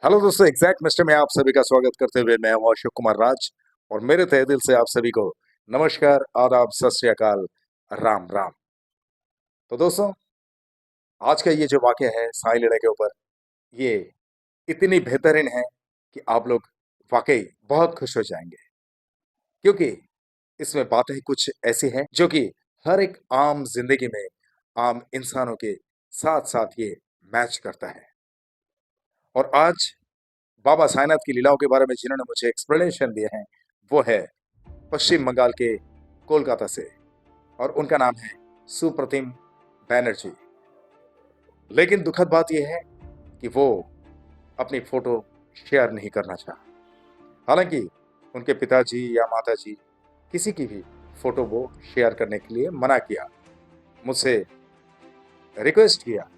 Hello दोस्तों, exact mister में आप सभी का स्वागत करते हुए मैं हूं अशोक कुमार राज। और मेरे तहे दिल से आप सभी को नमस्कार, आदाब, सत श्री अकाल, राम राम। तो दोस्तों, आज का ये जो वाकया है साई लीला के ऊपर, ये इतनी बेहतरीन है कि आप लोग वाकई बहुत खुश हो जाएंगे, क्योंकि इसमें बातें कुछ ऐसी हैं जो कि हर एक आम जिंदगी में आम इंसानों के साथ साथ ये मैच करता है। और आज बाबा साईनाथ की लीलाओं के बारे में जिन्होंने मुझे एक्सप्लेनेशन दिए हैं, वो है पश्चिम बंगाल के कोलकाता से, और उनका नाम है सुप्रतिम बैनर्जी। लेकिन दुखद बात यह है कि वो अपनी फोटो शेयर नहीं करना चाहा। हालांकि उनके पिताजी या माताजी किसी की भी फोटो वो शेयर करने के लिए मना किया, मुझसे रिक्वेस्ट किया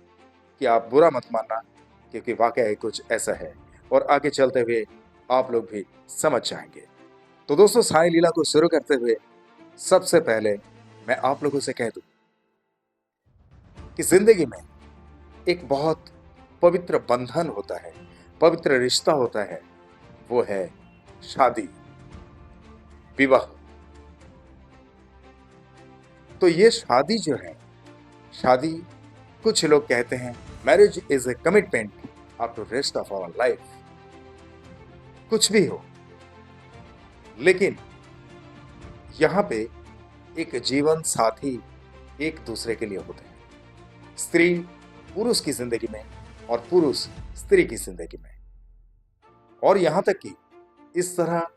कि आप बुरा मत मानना, क्योंकि वाकया ही कुछ ऐसा है और आगे चलते हुए आप लोग भी समझ जाएंगे। तो दोस्तों, साई लीला को शुरू करते हुए सबसे पहले मैं आप लोगों से कह दूं कि जिंदगी में एक बहुत पवित्र बंधन होता है, पवित्र रिश्ता होता है, वो है शादी, विवाह। तो ये शादी जो है, शादी, कुछ लोग कहते हैं marriage is a commitment up to rest of our life. कुछ भी हो, लेकिन यहाँ पे एक जीवन साथी एक दूसरे के लिए होते हैं। स्त्री पुरुष की जिंदगी में और पुरुष स्त्री की जिंदगी में। और यहाँ तक कि इस तरह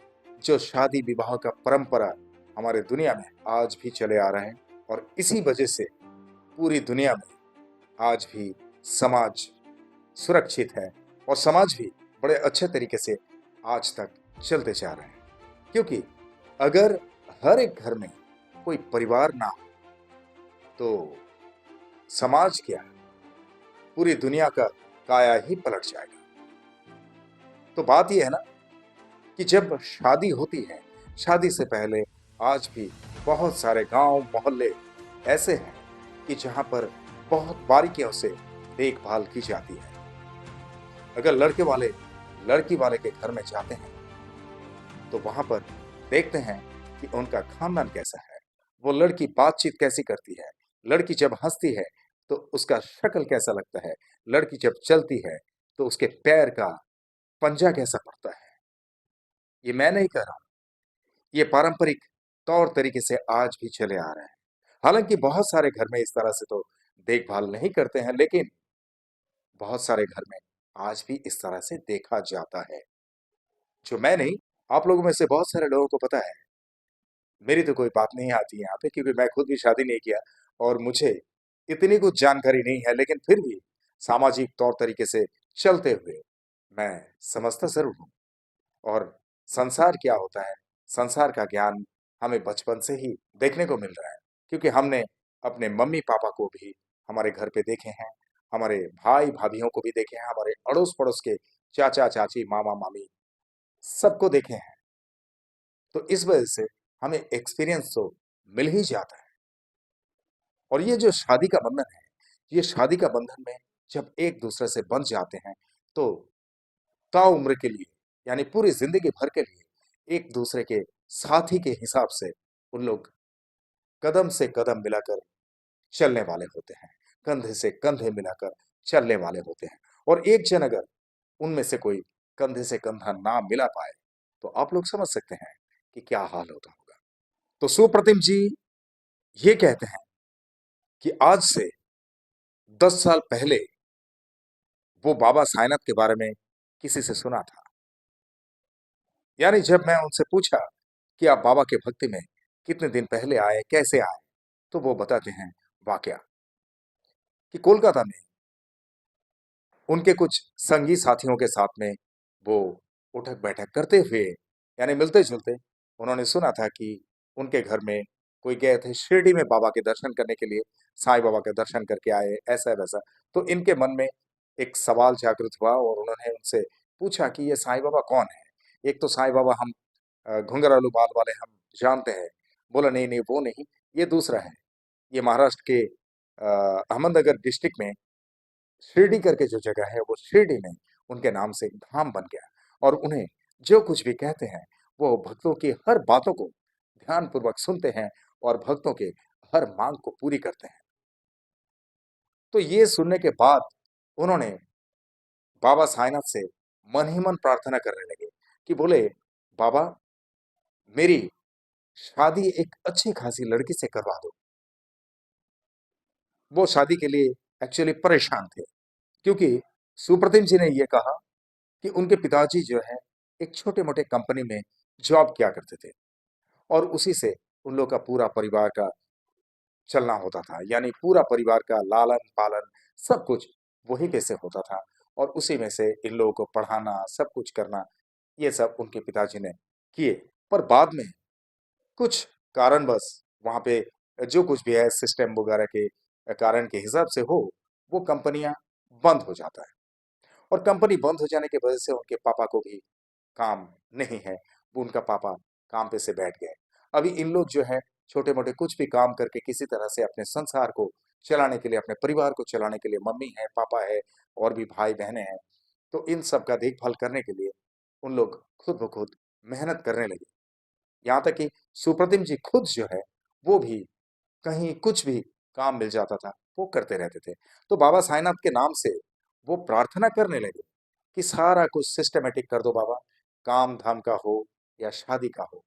जो शादी विवाह का परंपरा हमारे दुनिया में आज भी चले आ रहे हैं, और इसी वजह से पूरी दुनिया में आज भी समाज सुरक्षित है और समाज भी बड़े अच्छे तरीके से आज तक चलते जा रहे हैं। क्योंकि अगर हर एक घर में कोई परिवार ना हो तो समाज क्या, पूरी दुनिया का काया ही पलट जाएगा। तो बात यह है ना कि जब शादी होती है, शादी से पहले आज भी बहुत सारे गांव मोहल्ले ऐसे हैं कि जहां पर बहुत बारीकियों से देखभाल की जाती है। अगर लड़के वाले लड़की वाले के घर में जाते हैं तो वहां पर देखते हैं कि उनका खानदान कैसा है, वो लड़की बातचीत कैसी करती है, लड़की जब हंसती है तो उसका शक्ल कैसा लगता है, लड़की जब चलती है तो उसके पैर का पंजा कैसा पड़ता है। ये मैं नहीं कह रहा हूं, ये पारंपरिक तौर तरीके से आज भी चले आ रहे हैं। हालांकि बहुत सारे घर में इस तरह से तो देखभाल नहीं करते हैं, लेकिन बहुत सारे घर में आज भी इस तरह से देखा जाता है। जो मैं नहीं, आप लोगों में से बहुत सारे लोगों को पता है। मेरी तो कोई बात नहीं आती यहाँ पे, क्योंकि मैं खुद भी शादी नहीं किया और मुझे इतनी कुछ जानकारी नहीं है, लेकिन फिर भी सामाजिक तौर तरीके से चलते हुए मैं समझता जरूर हूँ। और संसार क्या होता है, संसार का ज्ञान हमें बचपन से ही देखने को मिल रहा है, क्योंकि हमने अपने मम्मी पापा को भी हमारे घर पे देखे हैं, हमारे भाई भाभीियों को भी देखे हैं, हमारे अड़ोस पड़ोस के चाचा चाची मामा मामी सबको देखे हैं। तो इस वजह से हमें एक्सपीरियंस तो मिल ही जाता है। और ये जो शादी का बंधन है, ये शादी का बंधन में जब एक दूसरे से बंध जाते हैं तो ताउम्र के लिए, यानी पूरी जिंदगी भर के लिए एक दूसरे के साथी के हिसाब से उन लोग कदम से कदम मिलाकर चलने वाले होते हैं, कंधे से कंधे मिलाकर चलने वाले होते हैं। और एक जन अगर उनमें से कोई कंधे से कंधा ना मिला पाए तो आप लोग समझ सकते हैं कि क्या हाल होता होगा। तो सुप्रतिम जी ये कहते हैं कि आज से 10 साल पहले वो बाबा साईनाथ के बारे में किसी से सुना था। यानी जब मैं उनसे पूछा कि आप बाबा के भक्ति में कितने दिन पहले आए, कैसे आए, तो वो बताते हैं वाकया कि कोलकाता में उनके कुछ संगी साथियों के साथ में वो उठक बैठक करते हुए, यानी मिलते जुलते, उन्होंने सुना था कि उनके घर में कोई गए थे शिरडी में बाबा के दर्शन करने के लिए, साईं बाबा के दर्शन करके आए, ऐसा वैसा। तो इनके मन में एक सवाल जागृत हुआ और उन्होंने उनसे पूछा कि ये साईं बाबा कौन है। एक तो साईं बाबा हम घुंघरालू बाल वाले हम जानते हैं। बोला नहीं नहीं, वो नहीं, ये दूसरा है। ये महाराष्ट्र के अहमदनगर डिस्ट्रिक्ट में शिरडी करके जो जगह है, वो शिरडी में उनके नाम से एक धाम बन गया और उन्हें जो कुछ भी कहते हैं वो भक्तों की हर बातों को ध्यानपूर्वक सुनते हैं और भक्तों के हर मांग को पूरी करते हैं। तो ये सुनने के बाद उन्होंने बाबा साईनाथ से मन ही मन प्रार्थना करने लगे कि बोले, बाबा, मेरी शादी एक अच्छी खासी लड़की से करवा दो। वो शादी के लिए एक्चुअली परेशान थे, क्योंकि सुप्रतिम जी ने ये कहा कि उनके पिताजी जो है एक छोटे-मोटे कंपनी में जॉब किया करते थे और उसी से उन लोग का पूरा परिवार का चलना होता था। यानी पूरा परिवार का लालन-पालन सब कुछ वहीं पे से होता था और उसी में से इन लोगों को पढ़ाना, सब कुछ करना, ये सब उनके पिताजी ने किए। पर बाद में कुछ कारणवश वहाँ पे जो कुछ भी है सिस्टम वगैरह के कारण के हिसाब से हो, वो कंपनियाँ बंद हो जाता है और कंपनी बंद हो जाने की वजह से उनके पापा को भी काम नहीं है, वो उनका पापा काम पे से बैठ गए। अभी इन लोग जो है छोटे-मोटे कुछ भी काम करके किसी तरह से अपने संसार को चलाने के लिए, अपने परिवार को चलाने के लिए मम्मी है, पापा है और भी भाई-बहनें हैं, तो इन सब का देखभाल करने के लिए उन लोग खुद ब खुद मेहनत करने लगे। यहाँ तक कि सुप्रतिम जी खुद जो है, वो भी कहीं कुछ भी काम मिल जाता था, वो करते रहते थे। तो बाबा साईंनाथ के नाम से वो प्रार्थना करने लगे कि सारा कुछ सिस्टमैटिक कर दो बाबा, काम-धाम का हो या शादी का हो।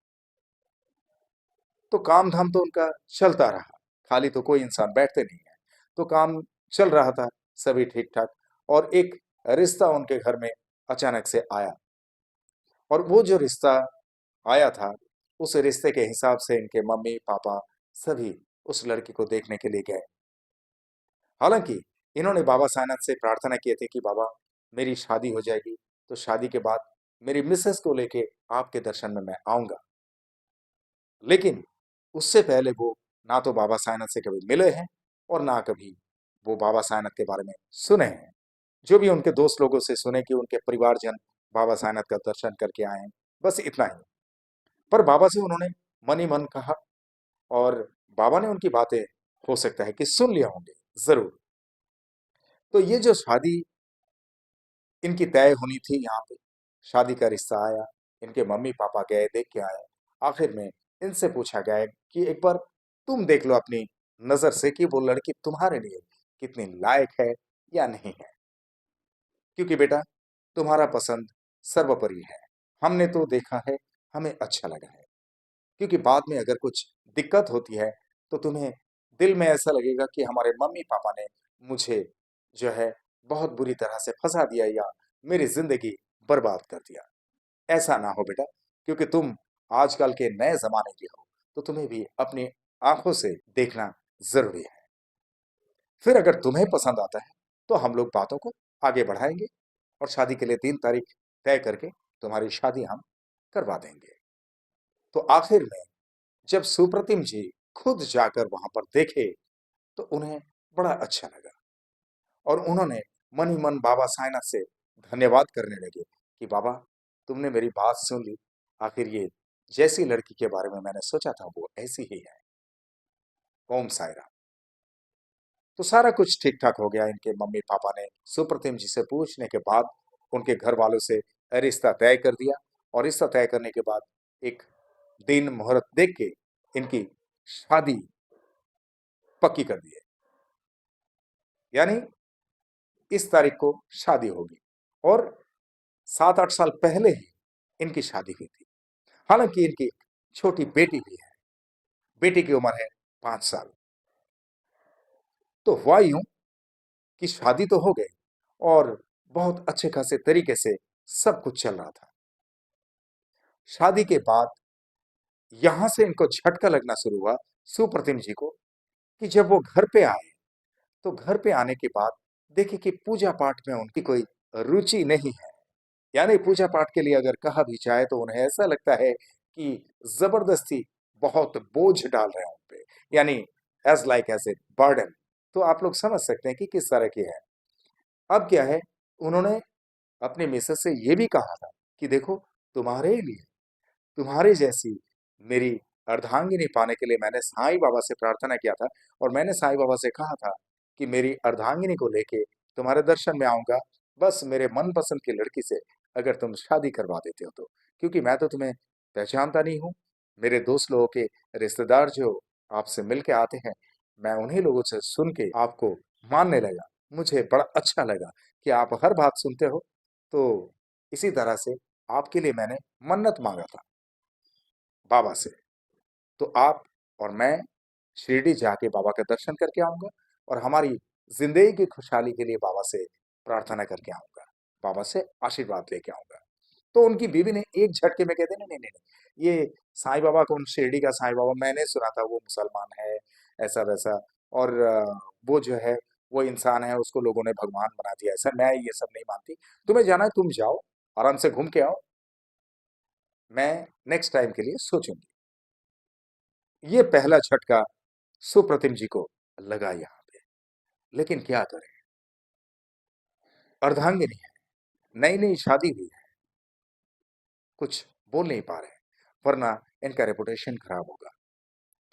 तो काम-धाम तो उनका चलता रहा, खाली तो कोई इंसान बैठते नहीं है। तो काम चल रहा था, सभी ठीक-ठाक और एक रिश्ता उनके घर में अचानक से आया और वो जो रिश्ता आया था, उस रिश्ते के हिसाब से इनके मम्मी-पापा सभी उस लड़की को देखने के लिए गए। हालाँकि इन्होंने बाबा साईंनाथ से प्रार्थना किए थे कि बाबा, मेरी शादी हो जाएगी, तो शादी के बाद मेरी मिसेज़ को लेके आपके दर्शन में मैं आऊँगा। लेकिन उससे पहले वो ना तो बाबा साईंनाथ से कभी मिले हैं और ना कभी वो बाबा साईंनाथ के बारे में सुने हैं। जो भी उनके दोस्त लोगों से सुने कि उनके परिवारजन बाबा साईंनाथ का दर्शन करके आए हैं, बस इतना ही। पर बाबा से उन्होंने मन ही मन कहा और बाबा ने उनकी बातें हो सकता है कि सुन लिया होंगे, ज़रूर। तो ये जो शादी इनकी तय होनी थी यहाँ पे, शादी का रिश्ता आया, इनके मम्मी-पापा गए, देख के आए। आखिर में इनसे पूछा गया कि एक बार तुम देख लो अपनी नज़र से कि वो लड़की तुम्हारे लिए कितनी लायक है या नहीं है। क्योंकि बेटा, तुम्हारा पसंद सर्वोपरि है। हमने तो देखा है, हमें अच्छा लगा है। क्योंकि बाद में अगर कुछ दिक्कत होती है, तो तुम्हें दिल में ऐसा लगेगा कि हमारे मम्मी-पापा ने मुझे जो है बहुत बुरी तरह से फँसा दिया या मेरी ज़िंदगी बर्बाद कर दिया। ऐसा ना हो बेटा, क्योंकि तुम आजकल के नए ज़माने की हो, तो तुम्हें भी अपनी आँखों से देखना ज़रूरी है। फिर अगर तुम्हें पसंद आता है, तो हम लोग बातों को आगे बढ़ाएँगे और शादी के लिए दिन तारीख तय करके तुम्हारी शादी हम करवा देंगे। तो आखिर में जब सुप्रतिम जी खुद जाकर वहां पर देखे तो उन्हें बड़ा अच्छा लगा और उन्होंने मन ही मन बाबा साईनाथ से धन्यवाद करने लगे कि बाबा, तुमने मेरी बात सुन ली। आखिर ये जैसी लड़की के बारे में मैंने सोचा था वो ऐसी ही है। ओम साई राम। तो सारा कुछ ठीक ठाक हो गया। इनके मम्मी पापा ने सुप्रतिम जी से पूछने के बाद उनके घर वालों से रिश्ता तय कर दिया और रिश्ता तय करने के बाद एक दिन मुहूर्त देख के इनकी शादी पक्की कर दी है। यानी इस तारीख को शादी होगी और 7-8 साल पहले ही इनकी शादी हुई थी। हालाँकि इनकी एक छोटी बेटी भी है। बेटी की उम्र है 5 साल। तो हुआ यूँ कि शादी तो हो गई और बहुत अच्छे खासे तरीके से सब कुछ चल रहा था। शादी के बाद यहाँ से इनको झटका लगना शुरू हुआ सुप्रतिम जी को कि जब वो घर पे आए, तो घर पे आने के बाद देखे कि पूजा-पाठ में उनकी कोई रुचि नहीं है। यानी पूजा पाठ के लिए अगर कहा भी जाए तो उन्हें ऐसा लगता है कि जबरदस्ती बहुत बोझ डाल रहे हैं उन पे, यानी as like as a burden. तो आप लोग समझ सकते हैं कि किस तरह की है। अब क्या है, उन्होंने अपने मिसेस से ये भी कहा था कि देखो, तुम्हारे लिए, तुम्हारे जैसी मेरी अर्धांगिनी पाने के लिए मैंने साईं बाबा से प्रार्थना किया था और मैंने साईं बाबा से कहा था कि मेरी अर्धांगिनी को लेके तुम्हारे दर्शन में आऊंगा, बस मेरे मनपसंद की लड़की से अगर तुम शादी करवा देते हो तो, क्योंकि मैं तो तुम्हें पहचानता नहीं हूँ। मेरे दोस्त लोगों के रिश्तेदार जो आपसे मिल के आते हैं, मैं उन्हीं लोगों से सुन के आपको मानने लगा। मुझे बड़ा अच्छा लगा कि आप हर बात सुनते हो। तो इसी तरह से आपके लिए मैंने मन्नत मांगा था बाबा से। तो आप और मैं शिरडी जाके बाबा का दर्शन करके आऊंगा, और हमारी जिंदगी की खुशहाली के लिए बाबा से प्रार्थना करके आऊंगा, बाबा से आशीर्वाद लेके आऊंगा। तो उनकी बीवी ने एक झटके में कहते, नहीं नहीं नहीं नहीं, ये साईं बाबा कौन, शिरडी का साईं बाबा मैंने सुना था वो मुसलमान है, ऐसा वैसा, और वो जो है वो इंसान है, उसको लोगों ने भगवान बना दिया, ऐसा मैं ये सब नहीं मानती। तुम्हें जाना है तुम जाओ, आराम से घूम के आओ, मैं नेक्स्ट टाइम के लिए सोचूंगी। ये पहला झटका सुप्रतिम जी को लगा यहाँ पे। लेकिन क्या करें, अर्धांगिनी है, नई नई शादी हुई है, कुछ बोल नहीं पा रहे हैं, वरना इनका रेपुटेशन खराब होगा।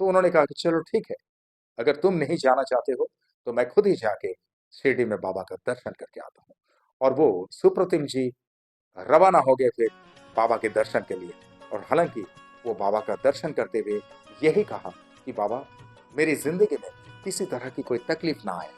तो उन्होंने कहा कि चलो ठीक है, अगर तुम नहीं जाना चाहते हो तो मैं खुद ही जाके शिरडी में बाबा का दर्शन करके आता हूँ। और वो सुप्रतिम जी रवाना हो गए फिर बाबा के दर्शन के लिए। और हालांकि वो बाबा का दर्शन करते हुए यही कहा कि बाबा, मेरी जिंदगी में किसी तरह की कोई तकलीफ ना आए,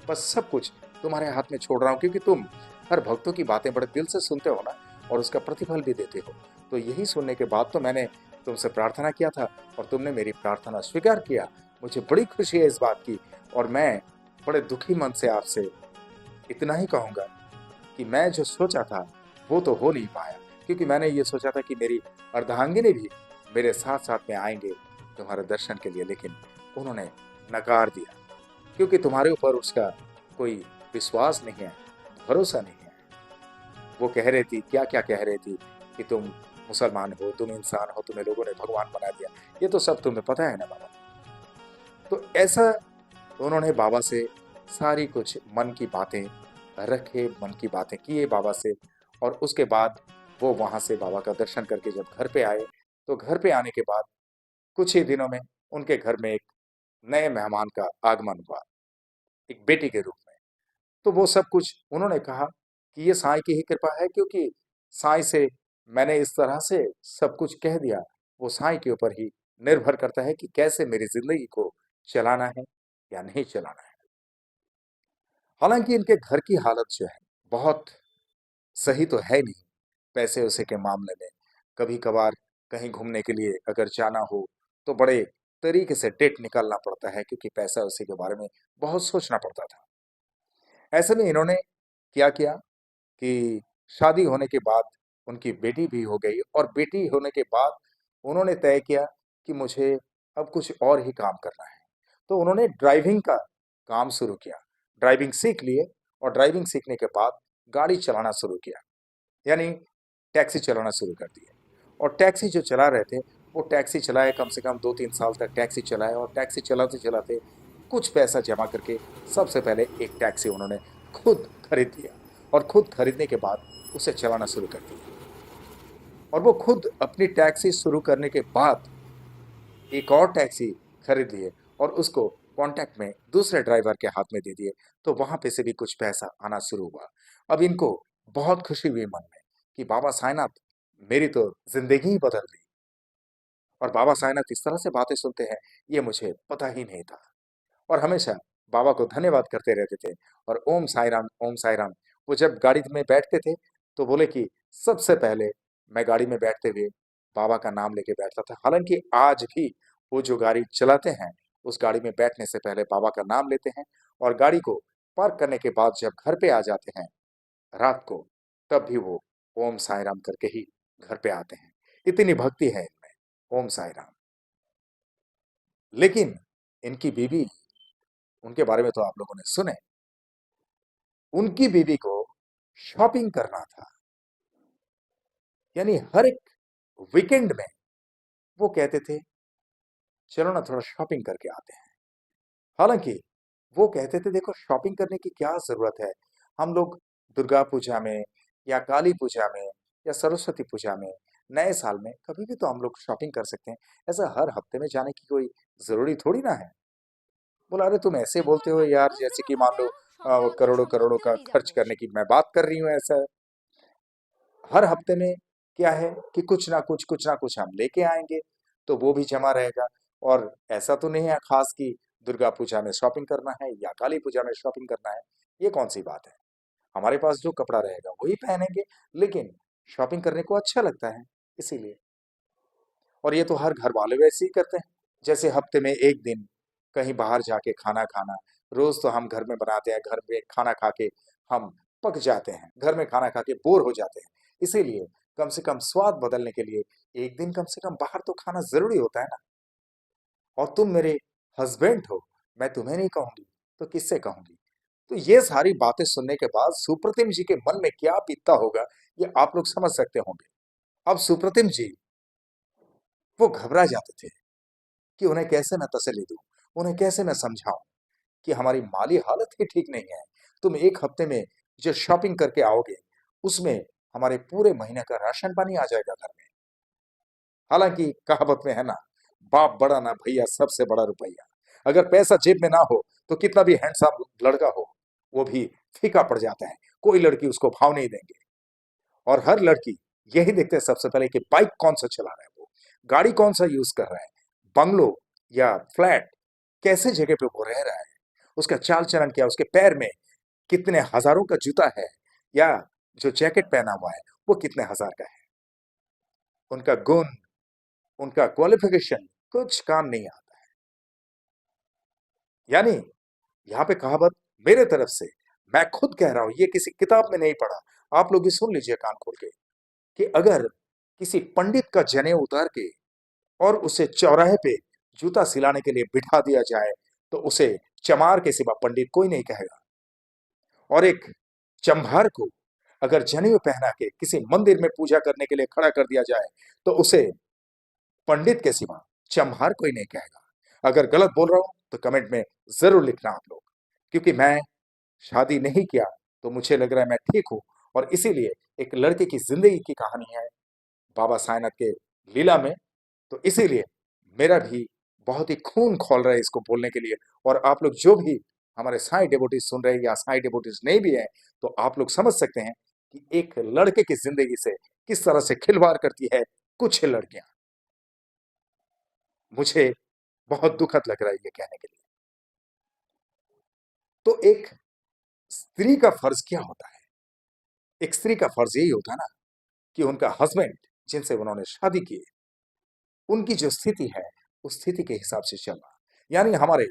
बस सब कुछ तुम्हारे हाथ में छोड़ रहा हूँ, क्योंकि तुम हर भक्तों की बातें बड़े दिल से सुनते हो ना, और उसका प्रतिफल भी देते हो। तो यही सुनने के बाद तो मैंने तुमसे प्रार्थना किया था, और तुमने मेरी प्रार्थना स्वीकार किया। मुझे बड़ी खुशी है इस बात की। और मैं बड़े दुखी मन से आपसे इतना ही कहूंगा कि मैं जो सोचा था वो तो हो नहीं पाया, क्योंकि मैंने ये सोचा था कि मेरी अर्धांगिनी भी मेरे साथ साथ में आएंगे तुम्हारे दर्शन के लिए, लेकिन उन्होंने नकार दिया, क्योंकि तुम्हारे ऊपर उसका कोई विश्वास नहीं है, भरोसा नहीं है। वो कह रही थी, क्या क्या कह रही थी, कि तुम मुसलमान हो, तुम इंसान हो, तुम्हें लोगों ने भगवान बना दिया। ये तो सब तुम्हें पता है ना बाबा। तो ऐसा उन्होंने बाबा से सारी कुछ मन की बातें रखे, मन की बातें किए बाबा से। और उसके बाद वो वहां से बाबा का दर्शन करके जब घर पे आए, तो घर पे आने के बाद कुछ ही दिनों में उनके घर में एक नए मेहमान का आगमन हुआ, एक बेटी के रूप में। तो वो सब कुछ उन्होंने कहा कि ये साईं की ही कृपा है, क्योंकि साईं से मैंने इस तरह से सब कुछ कह दिया। वो साईं के ऊपर ही निर्भर करता है कि कैसे मेरी जिंदगी को चलाना है या नहीं चलाना है। हालांकि इनके घर की हालत जो है बहुत सही तो है नहीं, पैसे उसे के मामले में। कभी कभार कहीं घूमने के लिए अगर जाना हो तो बड़े तरीके से डेट निकालना पड़ता है, क्योंकि पैसा उसी के बारे में बहुत सोचना पड़ता था। ऐसे में इन्होंने क्या किया कि शादी होने के बाद उनकी बेटी भी हो गई, और बेटी होने के बाद उन्होंने तय किया कि मुझे अब कुछ और ही काम करना है। तो उन्होंने ड्राइविंग का काम शुरू किया, ड्राइविंग सीख लिए, और ड्राइविंग सीखने के बाद गाड़ी चलाना शुरू किया, यानी टैक्सी चलाना शुरू कर दिया। और टैक्सी जो चला रहे थे, वो टैक्सी चलाए कम से कम 2-3 साल तक टैक्सी चलाए, और टैक्सी चलाते चलाते कुछ पैसा जमा करके सबसे पहले एक टैक्सी उन्होंने खुद खरीद लिया। और खुद खरीदने के बाद उसे चलाना शुरू कर दिया। और वो खुद अपनी टैक्सी शुरू करने के बाद एक और टैक्सी खरीद लिए, और उसको कॉन्टैक्ट में दूसरे ड्राइवर के हाथ में दे दिए। तो वहां पे से भी कुछ पैसा आना शुरू हुआ। अब इनको बहुत खुशी हुई मन में कि बाबा साईनाथ, मेरी तो जिंदगी ही बदल दी। और बाबा साईनाथ इस तरह से बातें सुनते हैं, ये मुझे पता ही नहीं था। और हमेशा बाबा को धन्यवाद करते रहते थे, और ओम साई राम, ओम साई राम। वो जब गाड़ी में बैठते थे तो बोले कि सबसे पहले मैं गाड़ी में बैठते हुए बाबा का नाम लेके बैठता था। हालांकि आज भी वो जो गाड़ी चलाते हैं, उस गाड़ी में बैठने से पहले बाबा का नाम लेते हैं, और गाड़ी को पार्क करने के बाद जब घर पे आ जाते हैं रात को, तब भी वो ओम साई राम करके ही घर पे आते हैं। इतनी भक्ति है इनमें, ओम साई राम। लेकिन इनकी बीवी, उनके बारे में तो आप लोगों ने सुने, उनकी बीवी को शॉपिंग करना था। यानी हर एक वीकेंड में वो कहते थे, चलो ना थोड़ा शॉपिंग करके आते हैं। हालांकि वो कहते थे, देखो शॉपिंग करने की क्या जरूरत है, हम लोग दुर्गा पूजा में या काली पूजा में या सरस्वती पूजा में, नए साल में कभी भी तो हम लोग शॉपिंग कर सकते हैं। ऐसा हर हफ्ते में जाने की कोई जरूरी थोड़ी ना है। बोला, अरे तुम ऐसे बोलते हो यार, जैसे कि मान लो वो करोड़ों करोड़ों का खर्च करने की मैं बात कर रही हूँ। ऐसा हर हफ्ते में क्या है कि कुछ ना कुछ हम लेके आएंगे, तो वो भी जमा रहेगा। और ऐसा तो नहीं है खास कि दुर्गा पूजा में शॉपिंग करना है या काली पूजा में शॉपिंग करना है। ये कौन सी बात है? हमारे पास जो कपड़ा रहेगा वही पहनेंगे, लेकिन शॉपिंग करने को अच्छा लगता है, इसीलिए। और ये तो हर घर वाले वैसे ही करते हैं। जैसे हफ्ते में एक दिन कहीं बाहर जाके खाना खाना। रोज तो हम घर में बनाते हैं, घर में खाना खा के हम पक जाते हैं, घर में खाना खा के बोर हो जाते हैं। इसीलिए कम से कम स्वाद बदलने के लिए एक दिन कम से कम बाहर तो खाना जरूरी होता है ना। और तुम मेरे हस्बैंड हो, मैं तुम्हें नहीं कहूंगी तो किससे कहूंगी? तो ये सारी बातें सुनने के बाद सुप्रतिम जी के मन में क्या बीतता होगा, ये आप लोग समझ सकते होंगे। अब सुप्रतिम जी वो घबरा जाते थे कि उन्हें कैसे मैं तसल्ली दूं, उन्हें कैसे मैं समझाऊं कि हमारी माली हालत ही ठीक नहीं है। तुम एक हफ्ते में जो शॉपिंग करके आओगे, उसमें हमारे पूरे महीने का राशन पानी आ जाएगा घर में। हालांकि कहावत में है ना, बाप बड़ा ना भैया सबसे बड़ा रुपया। अगर पैसा जेब में ना हो तो कितना भी हैंडसम लड़का हो, वो भी फीका पड़ जाता है। कोई लड़की उसको भाव नहीं देंगे। और हर लड़की यही देखते हैं सबसे पहले कि बाइक कौन सा चला रहा है, वो गाड़ी कौन सा यूज कर रहा है, बंगलो या फ्लैट कैसे जगह पे वो रह रहा है, उसका चाल चलन क्या, उसके पैर में कितने हजारों का जूता है, या जो जैकेट पहना हुआ है वो कितने हजार का है। उनका गुण, उनका क्वालिफिकेशन कुछ काम नहीं आता। यानी यहाँ पे कहावत मेरे तरफ से, मैं खुद कह रहा हूं, ये किसी किताब में नहीं पढ़ा। आप लोग भी सुन लीजिए कान खोल के कि अगर किसी पंडित का जनेऊ उतार के और उसे चौराहे पे जूता सिलाने के लिए बिठा दिया जाए, तो उसे चमार के सिवा पंडित कोई नहीं कहेगा। और एक चंभार को अगर जनेऊ पहना के किसी मंदिर में पूजा करने के लिए खड़ा कर दिया जाए, तो उसे पंडित के सिवा चंभार कोई नहीं कहेगा। अगर गलत बोल रहा हूं तो कमेंट में जरूर लिखना आप लोग, क्योंकि मैं शादी नहीं किया तो मुझे लग रहा है मैं ठीक हूं। और इसीलिए एक लड़के की जिंदगी की कहानी है बाबा साईनाथ के लीला में। तो इसीलिए मेरा भी बहुत ही खून खौल रहा है इसको बोलने के लिए। और आप लोग जो भी हमारे साईं डिवोटीज सुन रहे हैं या साईं डिवोटीज नहीं भी हैं, तो आप लोग समझ सकते हैं कि एक लड़के की जिंदगी से किस तरह से खिलवाड़ करती है कुछ लड़कियां। मुझे बहुत दुखद लग रहा है ये कहने के लिए। तो एक स्त्री का फर्ज क्या होता है? एक स्त्री का फर्ज यही होता है ना कि उनका हस्बैंड जिनसे उन्होंने शादी की, उनकी जो स्थिति है उस स्थिति के हिसाब से चलना। यानी हमारे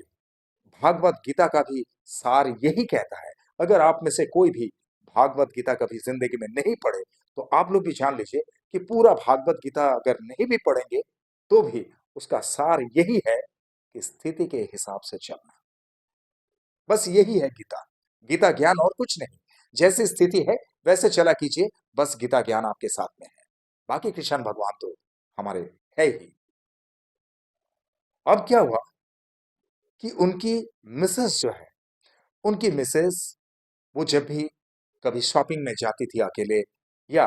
भागवत गीता का भी सार यही कहता है। अगर आप में से कोई भी भागवत गीता कभी जिंदगी में नहीं पढ़े, तो आप लोग भी जान लीजिए कि पूरा भागवत गीता अगर नहीं भी पढ़ेंगे तो भी उसका सार यही है कि स्थिति के हिसाब से चलना। बस यही है गीता। गीता ज्ञान और कुछ नहीं। जैसी स्थिति है वैसे चला कीजिए, बस गीता ज्ञान आपके साथ में है। बाकी कृष्ण भगवान तो हमारे है ही। अब क्या हुआ कि उनकी मिसेस जो है, उनकी मिसेस वो जब भी कभी शॉपिंग में जाती थी अकेले, या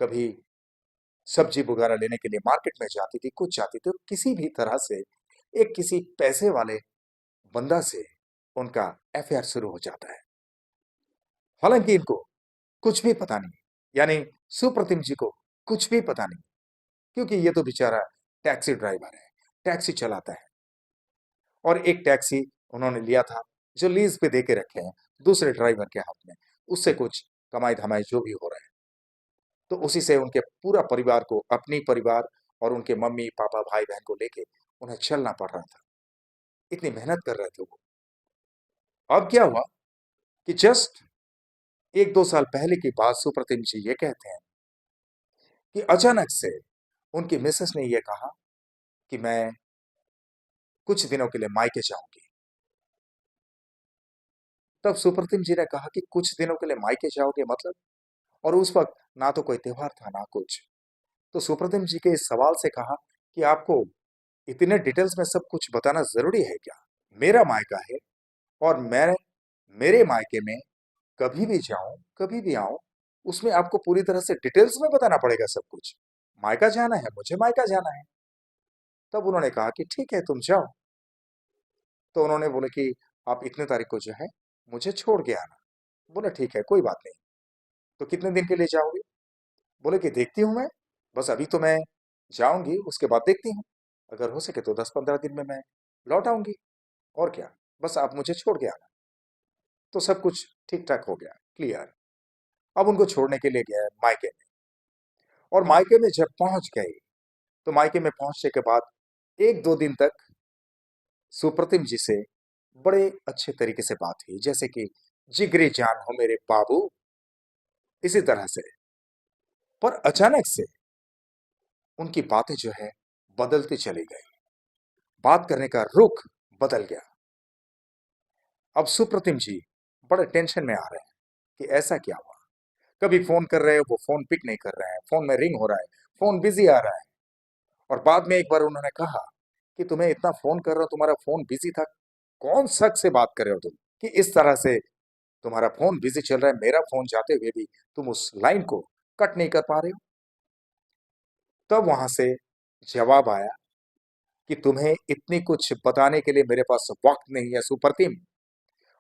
कभी सब्जी वगैरह लेने के लिए मार्केट में जाती थी, कुछ जाती थी, तो किसी भी तरह से एक किसी पैसे वाले बंदा से उनका अफेयर शुरू हो जाता है। हालांकि इनको कुछ भी पता नहीं, यानी सुप्रतिम जी को कुछ भी पता नहीं, क्योंकि ये तो बेचारा टैक्सी ड्राइवर है, टैक्सी चलाता है। और एक टैक्सी उन्होंने लिया था जो लीज पे दे के रखे हैं दूसरे ड्राइवर के हाथ में। उससे कुछ कमाई धमाई जो भी हो रहा है, तो उसी से उनके पूरा परिवार को, अपनी परिवार और उनके मम्मी पापा भाई बहन को लेके उन्हें चलना पड़ रहा था। इतनी मेहनत कर रहे थे वो। अब क्या हुआ कि जस्ट एक दो साल पहले की बात सुप्रतिम जी ये कहते हैं कि अचानक से उनकी मिसेस ने ये कहा कि मैं कुछ दिनों के लिए मायके जाऊंगी। तब सुप्रतिम जी ने कहा कि कुछ दिनों के लिए मायके जाओगे मतलब? और उस वक्त ना तो कोई त्योहार था ना कुछ। तो सुप्रतिम जी के इस सवाल से कहा कि आपको इतने डिटेल्स में सब कुछ बताना जरूरी है क्या? मेरा मायका है, और मैं मेरे मायके में कभी भी जाऊं कभी भी आऊं, उसमें आपको पूरी तरह से डिटेल्स में बताना पड़ेगा सब कुछ। मायका जाना है, मुझे मायका जाना है। तब उन्होंने कहा कि ठीक है तुम जाओ। तो उन्होंने बोले कि आप इतने तारीख को जो है मुझे छोड़ के आना। बोला ठीक है, कोई बात नहीं। तो कितने दिन के लिए जाओगे? बोले कि देखती हूँ मैं, बस अभी तो मैं जाऊंगी, उसके बाद देखती हूँ, अगर हो सके तो 10-15 दिन में मैं लौट आऊंगी, और क्या, बस आप मुझे छोड़ के आना। तो सब कुछ ठीक ठाक हो गया, क्लियर। अब उनको छोड़ने के लिए गया मायके में, और मायके में जब पहुंच गए, तो मायके में पहुंचने के बाद 1-2 दिन तक सुप्रतिम जी से बड़े अच्छे तरीके से बात हुई, जैसे कि जिगरी जान हो मेरे बाबू, इसी तरह से। पर अचानक से उनकी बातें जो है बदलती चली गई, बात करने का रुख बदल गया। अब सुप्रतिम जी बड़े टेंशन में आ रहे हैं कि ऐसा क्या हुआ। कभी फोन कर रहे हैं, वो फोन पिक नहीं कर रहे हैं, फोन में रिंग हो रहा है, फोन बिजी आ रहा है। और बाद में एक बार उन्होंने कहा कि तुम्हें इतना फोन कर रहा हूं, तुम्हारा फोन बिजी था, कौन शक से बात कर रहे हो तुम कि इस तरह से तुम्हारा फोन बिजी चल रहा है, मेरा फोन जाते हुए भी तुम उस लाइन को कट नहीं कर पा रहे हो। तब वहां से जवाब आया कि तुम्हें इतनी कुछ बताने के लिए मेरे पास वक्त नहीं है सुप्रतिम,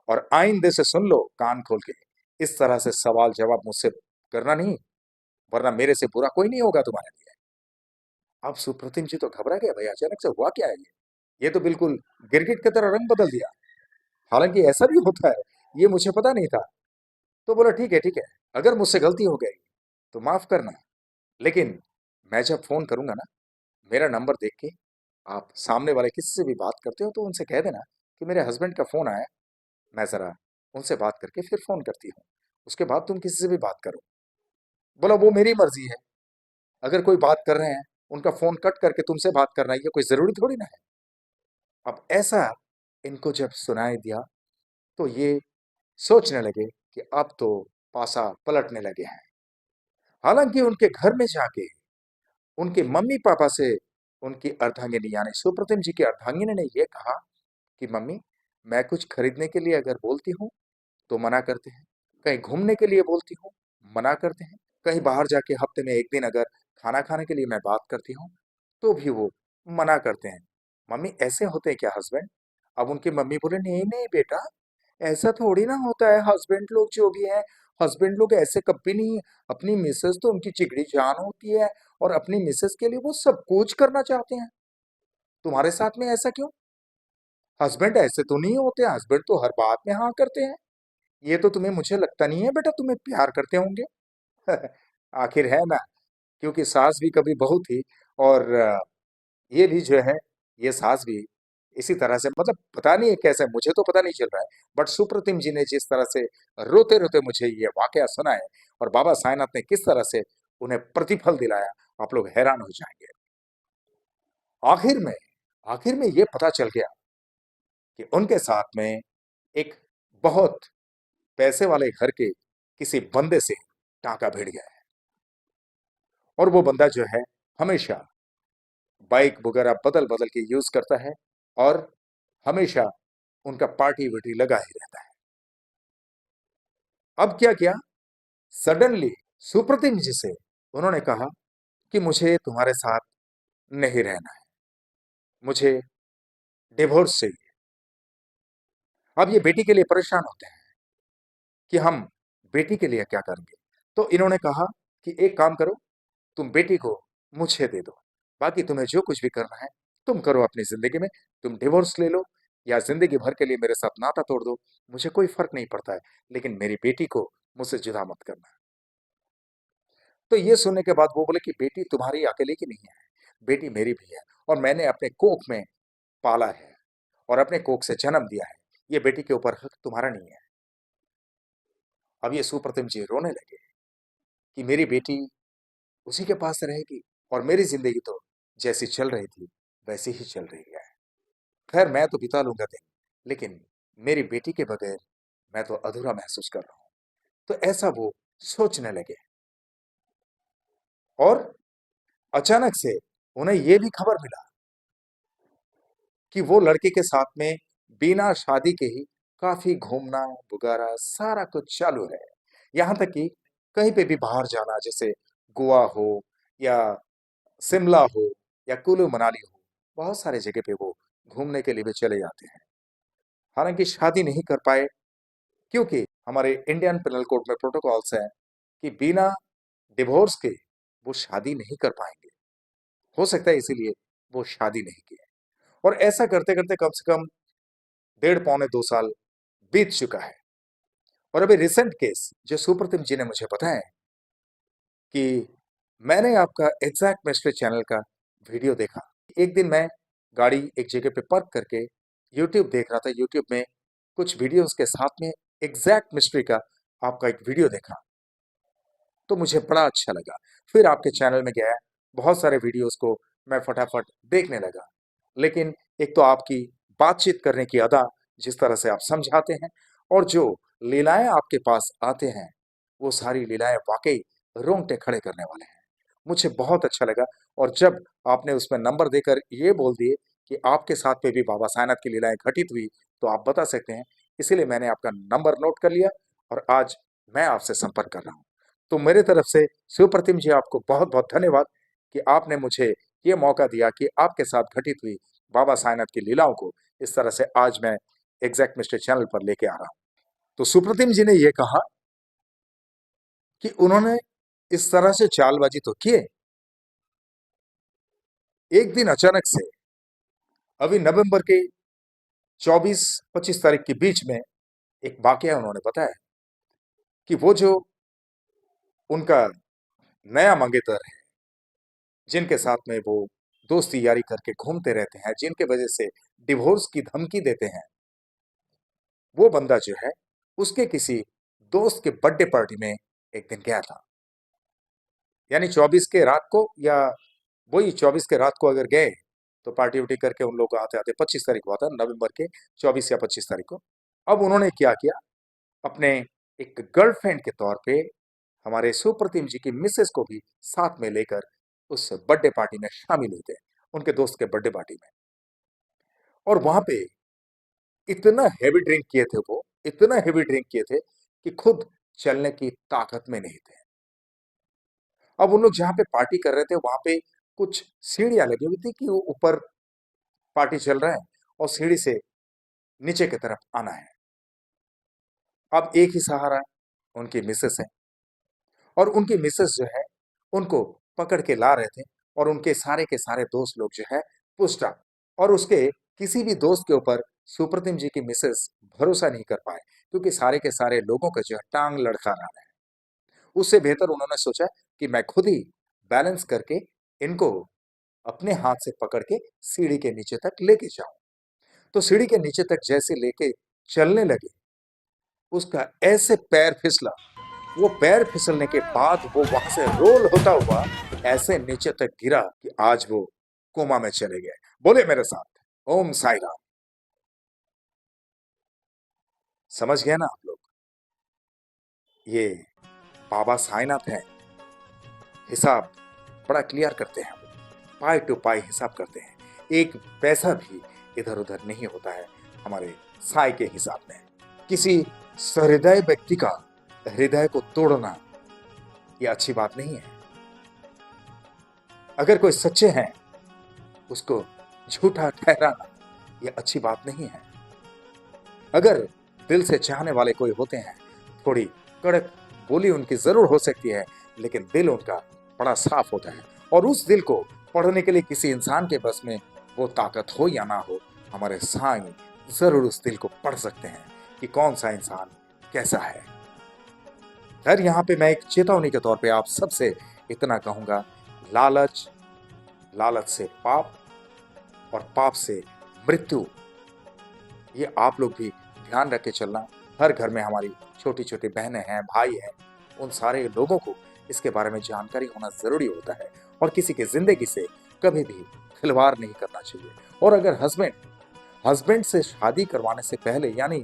और आइंदे से सुन लो कान खोल के, इस तरह से सवाल जवाब मुझसे करना नहीं, वरना मेरे से बुरा कोई नहीं होगा तुम्हारे लिए। अब सुप्रतिम जी तो घबरा गए, भाई अचानक से हुआ क्या है ये तो बिल्कुल गिरगिट की तरह रंग बदल दिया, हालांकि ऐसा भी होता है, ये मुझे पता नहीं था। तो बोला ठीक है ठीक है, अगर मुझसे गलती हो गई तो माफ करना, लेकिन मैं जब फोन करूंगा ना, मेरा नंबर देख के आप सामने वाले किसी से भी बात करते हो तो उनसे कह देना कि मेरे हस्बैंड का फोन आया, मैं जरा उनसे बात करके फिर फोन करती हूँ, उसके बाद तुम किसी से भी बात करो। बोला वो मेरी मर्जी है, अगर कोई बात कर रहे हैं, उनका फोन कट करके तुमसे बात करना ये कोई जरूरी थोड़ी ना है। अब ऐसा इनको जब सुनाई दिया, तो ये सोचने लगे कि अब तो पासा पलटने लगे हैं। हालांकि उनके घर में जाके उनके मम्मी पापा से उनकी अर्धांगिनी यानी सुप्रतिम जी की अर्धांगिनी ने यह कहा कि मम्मी, मैं कुछ खरीदने के लिए अगर बोलती हूँ तो मना करते हैं, कहीं घूमने के लिए बोलती हूँ मना करते हैं, कहीं बाहर जाके हफ्ते में एक दिन अगर खाना खाने के लिए मैं बात करती हूँ तो भी वो मना करते हैं। मम्मी ऐसे होते हैं क्या हस्बैंड? अब उनकी मम्मी बोले नहीं नहीं बेटा, ऐसा थोड़ी ना होता है, हस्बैंड लोग जो भी हैं, हस्बैंड लोग ऐसे कभी नहीं, अपनी मिसेस तो उनकी जिगरी जान होती है, और अपनी मिसेस के लिए वो सब कुछ करना चाहते हैं, तुम्हारे साथ में ऐसा क्यों? हस्बैंड ऐसे तो नहीं होते, हस्बैंड तो हर बात में हाँ करते हैं, ये तो तुम्हें, मुझे लगता नहीं है बेटा तुम्हें प्यार करते होंगे। आखिर है ना, क्योंकि सास भी कभी बहू थी, और ये भी जो है, ये सास भी इसी तरह से, मतलब पता नहीं है कैसे, मुझे तो पता नहीं चल रहा है, बट सुप्रतिम जी ने जिस तरह से रोते रोते मुझे ये वाकया सुनाए, और बाबा साईनाथ ने किस तरह से उन्हें प्रतिफल दिलाया, आप लोग हैरान हो जाएंगे। आखिर में आखिर में ये पता चल गया कि उनके साथ में एक बहुत पैसे वाले घर के किसी बंदे से टांका भिड़ गया है, और वो बंदा जो है हमेशा बाइक वगैरह बदल बदल के यूज करता है, और हमेशा उनका पार्टी विटी लगा ही रहता है। अब क्या किया, सडनली सुप्रतिम जी से उन्होंने कहा कि मुझे तुम्हारे साथ नहीं रहना है, मुझे डिवोर्स चाहिए। अब ये बेटी के लिए परेशान होते हैं कि हम बेटी के लिए क्या करेंगे। तो इन्होंने कहा कि एक काम करो, तुम बेटी को मुझे दे दो, बाकी तुम्हें जो कुछ भी करना है तुम करो अपनी जिंदगी में, तुम डिवोर्स ले लो या जिंदगी भर के लिए मेरे साथ नाता तोड़ दो, मुझे कोई फर्क नहीं पड़ता है, लेकिन मेरी बेटी को मुझसे जुदा मत करना। तो ये सुनने के बाद वो बोले कि बेटी तुम्हारी अकेले की नहीं है, बेटी मेरी भी है, और मैंने अपने कोख में पाला है, और अपने कोख से जन्म दिया है, ये बेटी के ऊपर हक तुम्हारा नहीं है। अब ये सुप्रतिम जी रोने लगे कि मेरी बेटी उसी के पास रहेगी, और मेरी जिंदगी तो जैसी चल रही थी वैसी ही चल रही है। खैर मैं तो बिता लूंगा दिन, लेकिन मेरी बेटी के बगैर मैं तो अधूरा महसूस कर रहा हूं। तो ऐसा वो सोचने लगे, और अचानक से उन्हें यह भी खबर मिला कि वो लड़के के साथ में बिना शादी के ही काफी घूमना वगैरह सारा कुछ चालू है। यहां तक कि कहीं पे भी बाहर जाना, जैसे गोवा हो या शिमला हो या कुल्लू मनाली हो, बहुत सारे जगह पे वो घूमने के लिए भी चले जाते हैं। हालांकि शादी नहीं कर पाए, क्योंकि हमारे इंडियन पिनल कोड में प्रोटोकॉल्स हैं कि बिना डिवोर्स के वो शादी नहीं कर पाएंगे। हो सकता है इसीलिए वो शादी नहीं की है। और ऐसा करते करते कम से कम 1.5 पौने 2 साल बीत चुका है। और अभी रिसेंट केस जो सुप्रतिम जी ने मुझे बताया कि मैंने आपका एग्जैक्ट मिस्ट्री चैनल का वीडियो देखा। एक दिन मैं गाड़ी एक जगह पे पार्क करके यूट्यूब देख रहा था। यूट्यूब में कुछ वीडियोस के साथ में एग्जैक्ट मिस्ट्री का आपका एक वीडियो देखा, तो मुझे बड़ा अच्छा लगा। फिर आपके चैनल में गया, बहुत सारे वीडियोस को मैं फटाफट देखने लगा। लेकिन एक तो आपकी बातचीत करने की अदा, जिस तरह से आप समझाते हैं, और जो लीलाएं आपके पास आते हैं, वो सारी लीलाएं वाकई रोंगटे खड़े करने वाले हैं। मुझे बहुत अच्छा लगा। और जब आपने उसमें नंबर देकर ये बोल दिए कि आपके साथ में भी बाबा साईनाथ की लीलाएं घटित हुई, तो आप बता सकते हैं। इसीलिए मैंने आपका नंबर नोट कर लिया और आज मैं आपसे संपर्क कर रहा हूँ। तो मेरे तरफ से सुप्रतिम जी आपको बहुत-बहुत धन्यवाद कि आपने मुझे ये मौका दिया कि आपके साथ घटित हुई बाबा साईनाथ की लीलाओं को इस तरह से आज मैं एग्जैक्ट मिस्ट्री चैनल पर लेके आ रहा हूँ। तो सुप्रतिम जी ने ये कहा कि उन्होंने इस तरह से चालबाजी तो किए। एक दिन अचानक से अभी नवंबर के 24-25 तारीख के बीच में एक वाकया उन्होंने बताया कि वो जो उनका नया मंगेतर है, जिनके साथ में वो दोस्ती यारी करके घूमते रहते हैं, जिनके वजह से डिवोर्स की धमकी देते हैं, वो बंदा जो है उसके किसी दोस्त के बर्थडे पार्टी में एक दिन गया था। यानी 24 के रात को, या वही 24 के रात को अगर गए तो पार्टी उटी करके उन लोग आते आते 25 तारीख को आता है, नवंबर के 24 या 25 तारीख को। अब उन्होंने क्या किया, अपने एक गर्लफ्रेंड के तौर पे हमारे सुप्रतिम जी की मिसेस को भी साथ में लेकर उस बर्थडे पार्टी में शामिल हुए थे, उनके दोस्त के बर्थडे पार्टी में। और वहां पे इतना हैवी ड्रिंक किए थे वो, इतना हैवी ड्रिंक किए थे कि खुद चलने की ताकत में नहीं थे। अब उन लोग जहाँ पे पार्टी कर रहे थे वहां पे कुछ सीढ़ियां लगी हुई थी कि वो ऊपर पार्टी चल रहा है और सीढ़ी से नीचे की तरफ आना है। अब एक ही सहारा उनकी मिसेस है, और उनकी मिसेस जो है उनको पकड़ के ला रहे थे, और उनके सारे के सारे दोस्त लोग जो है पुष्टा, और उसके किसी भी दोस्त के ऊपर सुप्रतिम जी की मिसेस भरोसा नहीं कर पाए, क्योंकि सारे के सारे लोगों का जो है टांग लड़खा रहा है। उससे बेहतर उन्होंने सोचा कि मैं खुद ही बैलेंस करके इनको अपने हाथ से पकड़ के सीढ़ी के नीचे तक लेके जाऊं। तो सीढ़ी के नीचे तक जैसे लेके चलने लगे, उसका ऐसे पैर फिसला, वो पैर फिसलने के बाद वो वहां से रोल होता हुआ ऐसे नीचे तक गिरा कि आज वो कोमा में चले गए। बोले मेरे साथ, ओम साई राम। समझ गए ना आप लोग? ये बाबा साईनाथ हैं। हिसाब बड़ा क्लियर करते हैं वो, पाई टू पाई हिसाब करते हैं। एक पैसा भी इधर उधर नहीं होता है हमारे साई के हिसाब में। किसी सहृदय व्यक्ति का हृदय को तोड़ना ये अच्छी बात नहीं है। अगर कोई सच्चे हैं, उसको झूठा ठहराना ये अच्छी बात नहीं है। अगर दिल से चाहने वाले कोई होते हैं, थोड़ी कड़क बोली उनकी जरूर हो सकती है, लेकिन दिल उनका बड़ा साफ होता है। और उस दिल को पढ़ने के लिए किसी इंसान के बस में वो ताकत हो या ना हो, हमारे साईं जरूर उस दिल को पढ़ सकते हैं कि कौन सा इंसान कैसा है। खैर, यहाँ पे मैं एक चेतावनी के तौर पे आप सबसे इतना कहूंगा, लालच, लालच से पाप, और पाप से मृत्यु, ये आप लोग भी ध्यान रख के चलना। हर घर में हमारी छोटी छोटी बहनें हैं, भाई हैं, उन सारे लोगों को इसके बारे में जानकारी होना जरूरी होता है, और किसी की जिंदगी से कभी भी खिलवाड़ नहीं करना चाहिए। और अगर हस्बैंड हस्बैंड से शादी करवाने से पहले, यानी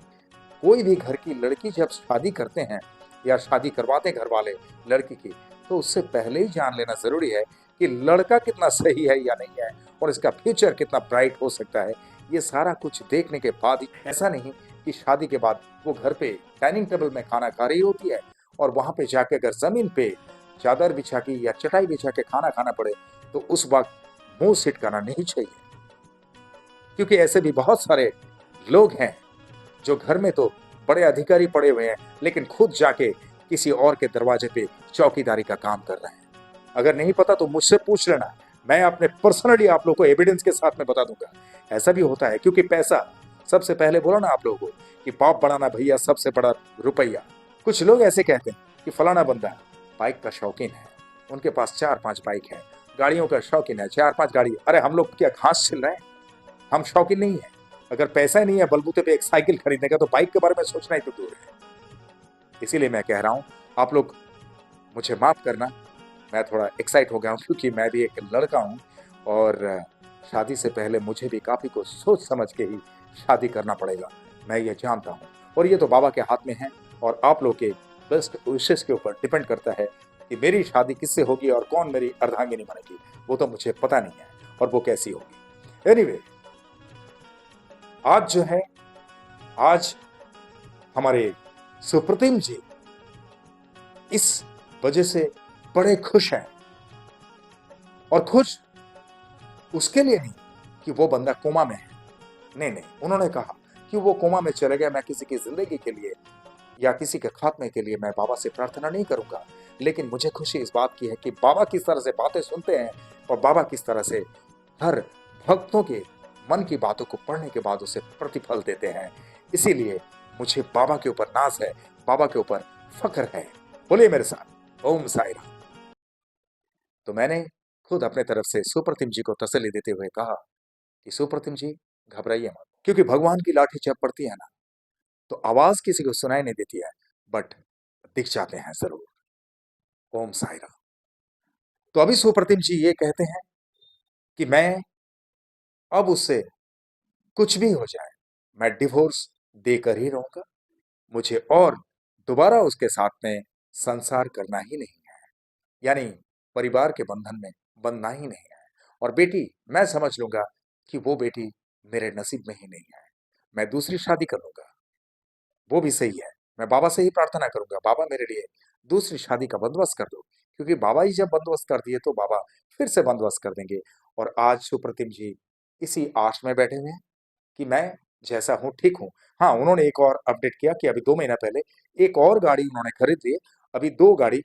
कोई भी घर की लड़की जब शादी करते हैं या शादी करवाते घर वाले लड़की की, तो उससे पहले ही जान लेना जरूरी है कि लड़का कितना सही है या नहीं है, और इसका फ्यूचर कितना ब्राइट हो सकता है। ये सारा कुछ देखने के बाद ही, ऐसा नहीं कि शादी के बाद वो घर पे डाइनिंग टेबल में खाना खा रही होती है और वहां पे जाके अगर जमीन पे चादर बिछा के या चटाई बिछा के खाना खाना पड़े, तो उस वक्त मुंह सिट करना नहीं चाहिए। क्योंकि ऐसे भी बहुत सारे लोग हैं जो घर में तो बड़े अधिकारी पड़े हुए हैं, लेकिन खुद जाके किसी और के दरवाजे पे चौकीदारी का काम कर रहे हैं। अगर नहीं पता तो मुझसे पूछ लेना, मैं अपने पर्सनली आप लोगों को एविडेंस के साथ में बता दूंगा। ऐसा भी होता है क्योंकि पैसा, सबसे पहले बोला ना आप लोगों को कि बाप बढ़ाना भैया सबसे बड़ा रुपया। कुछ लोग ऐसे कहते हैं कि फलाना बंदा बाइक का शौकीन है, उनके पास 4-5 बाइक है, गाड़ियों का शौकीन है, 4-5 गाड़ी। अरे हम लोग क्या घास छिल रहे हैं? हम शौकीन नहीं है। अगर पैसा ही नहीं है बलबूते पे एक साइकिल खरीदने का, तो बाइक के बारे में सोचना ही तो दूर है। इसीलिए मैं कह रहा हूं, आप लोग मुझे माफ करना, मैं थोड़ा एक्साइट हो गया हूं क्योंकि मैं भी एक लड़का हूं और शादी से पहले मुझे भी काफी कुछ सोच समझ के ही शादी करना पड़ेगा, मैं ये जानता हूं। और ये तो बाबा के हाथ में है और आप लोग के बेस्ट विशेस के ऊपर डिपेंड करता है कि मेरी शादी किससे होगी और कौन मेरी अर्धांगिनी बनेगी। वो तो मुझे पता नहीं है और वो कैसी होगी। एनीवे, आज जो है, आज हमारे सुप्रतिम जी इस वजह से बड़े खुश हैं, और खुश उसके लिए नहीं कि वो बंदा कोमा में है। नहीं नहीं, उन्होंने कहा कि वो कोमा में चले गया, मैं किसी की जिंदगी के लिए या किसी के खात्मे के लिए मैं बाबा से प्रार्थना नहीं करूंगा। लेकिन मुझे खुशी इस बात की है कि बाबा किस तरह से बातें सुनते हैं और बाबा किस तरह से हर भक्तों के मन की बातों को पढ़ने के बाद उसे प्रतिफल देते हैं। इसीलिए मुझे बाबा के ऊपर नाज है, बाबा के ऊपर फख्र है। बोलिए मेरे साथ ओम साई राम। तो मैंने खुद अपने तरफ से सुप्रतिम जी को तसल्ली देते हुए कहा कि सुप्रतिम जी, घबराइए मत, क्योंकि भगवान की लाठी जब पड़ती है ना, तो आवाज किसी को सुनाई नहीं देती है, बट दिख जाते हैं जरूर। ओम साई राम। तो अभी सुप्रतिम जी ये कहते हैं कि मैं अब उससे कुछ भी हो जाए, मैं डिवोर्स देकर ही रहूंगा। मुझे और दोबारा उसके साथ में संसार करना ही नहीं है, यानी परिवार के बंधन में बंधना ही नहीं है। और बेटी, मैं समझ लूंगा कि वो बेटी मेरे नसीब में ही नहीं है, मैं दूसरी शादी कर लूंगा, वो भी सही है। मैं बाबा से ही प्रार्थना करूंगा, बाबा मेरे लिए दूसरी शादी का बंदोबस्त कर दो, क्योंकि बाबा ही जब बंदोबस्त कर दिए तो बाबा फिर से बंदोबस्त कर देंगे। और आज सुप्रतिम जी इसी आश में बैठे हुए हैं कि मैं जैसा हूँ ठीक हूँ। हाँ, उन्होंने एक और अपडेट किया कि अभी 2 महीना पहले एक और गाड़ी उन्होंने खरीद ली। अभी 2 गाड़ी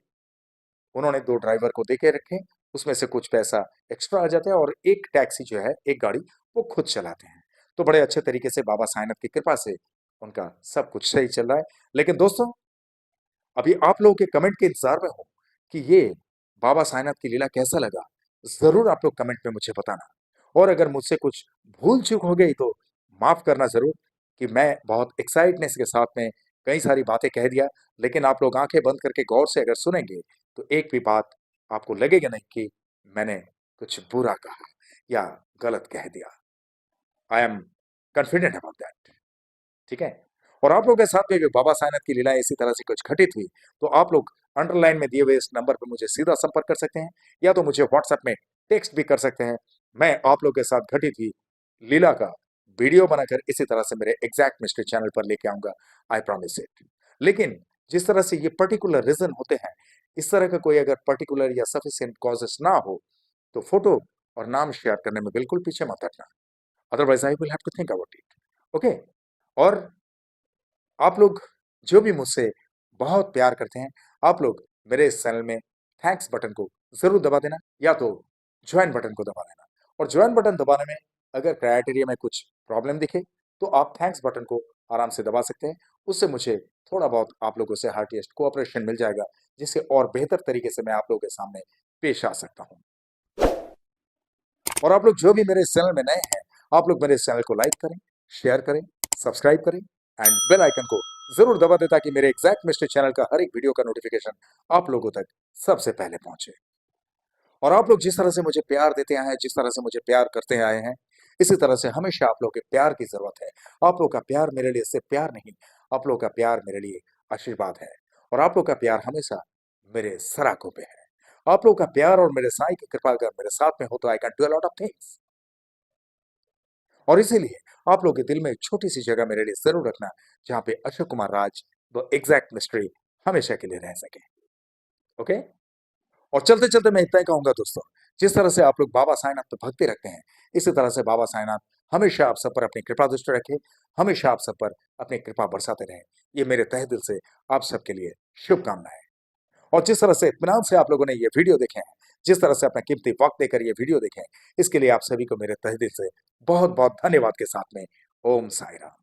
उन्होंने 2 ड्राइवर को दे के रखे, उसमें से कुछ पैसा एक्स्ट्रा आ जाता है और एक टैक्सी जो है, एक गाड़ी वो खुद चलाते हैं। तो बड़े अच्छे तरीके से बाबा साईंनाथ की कृपा से उनका सब कुछ सही चल रहा है। लेकिन दोस्तों, अभी आप लोगों के कमेंट के इंतजार में हूँ कि ये बाबा साईंनाथ की लीला कैसा लगा। जरूर आप लोग कमेंट में मुझे बताना, और अगर मुझसे कुछ भूल चूक हो गई तो माफ करना जरूर, कि मैं बहुत एक्साइटनेस के साथ में कई सारी बातें कह दिया। लेकिन आप लोग आंखें बंद करके गौर से अगर सुनेंगे तो एक भी बात आपको लगेगा नहीं कि मैंने कुछ बुरा कहा या गलत कह दिया। I am confident about that. ठीक है। और आप लोगों के साथ में भी बाबा साईंनाथ की लीलाएं इसी तरह से कुछ घटित हुई तो आप लोग अंडरलाइन में दिए हुए इस नंबर पर मुझे सीधा संपर्क कर सकते हैं, या तो मुझे व्हाट्सएप में टेक्स्ट भी कर सकते हैं। मैं आप लोग के साथ घटित हुई लीला का वीडियो बनाकर इसी तरह से मेरे एग्जैक्ट मिस्ट्री चैनल पर लेके आऊंगा, आई प्रॉमिस इट। लेकिन जिस तरह से ये पर्टिकुलर रीजन होते हैं, इस तरह का कोई अगर पर्टिकुलर या सफिशिएंट कॉजेस ना हो तो फोटो और नाम शेयर करने में बिल्कुल पीछे मत हटना, otherwise I will have to think about it. Okay. और आप लोग जो भी मुझसे बहुत प्यार करते हैं, आप लोग मेरे इस चैनल में थैंक्स बटन को जरूर दबा देना, या तो ज्वाइन बटन को दबा देना। और ज्वाइन बटन दबाने में अगर क्राइटेरिया में कुछ प्रॉब्लम दिखे तो आप थैंक्स बटन को आराम से दबा सकते हैं। उससे मुझे थोड़ा बहुत आप लोगों से हार्टिएस्ट कोऑपरेशन मिल जाएगा, जिससे और बेहतर तरीके से मैं आप लोगों के सामने पेश आ सकता हूँ। और आप लोग जो भी मेरे इस चैनल में नए हैं, आप लोग मेरे इस चैनल को लाइक करें, शेयर करें, सब्सक्राइब करें एंड बेल आइकन को जरूर दबा दें, ताकि मेरे एग्जैक्ट मिस्टर चैनल का हर एक वीडियो का नोटिफिकेशन आप लोगों तक सबसे पहले पहुंचे। और आप लोग जिस तरह से मुझे प्यार देते आए हैं, जिस तरह से मुझे प्यार करते आए हैं, इसी तरह से हमेशा आप लोगों के प्यार की जरूरत है। आप लोग का प्यार मेरे लिए सिर्फ प्यार नहीं, आप लोग का प्यार मेरे लिए आशीर्वाद है। और आप लोग का प्यार हमेशा मेरे सराखों पे है। आप लोग का प्यार और मेरे साईं की कृपा अगर मेरे साथ में हो तो I can do a lot of things. और इसीलिए आप लोग के दिल में एक छोटी सी जगह मेरे लिए जरूर रखना, जहां पे Ashok Kumar Raj the exact mystery हमेशा के लिए रह सके। ओके। और चलते चलते मैं इतना ही कहूंगा दोस्तों, जिस तरह से आप लोग बाबा साईंनाथ पर भक्ति रखते हैं, इसी तरह से बाबा साईंनाथ हमेशा आप सब पर अपनी कृपा दृष्टि रखें, हमेशा आप सब पर अपनी कृपा बरसाते रहें। ये मेरे तहे दिल से आप सबके लिए शुभकामनाएँ। और जिस तरह से इत्मीनान से आप लोगों ने ये वीडियो देखे हैं, जिस तरह से अपना कीमती वक़्त देकर ये वीडियो देखे हैं, इसके लिए आप सभी को मेरे तहे दिल से बहुत-बहुत धन्यवाद के साथ में ओम साईं राम।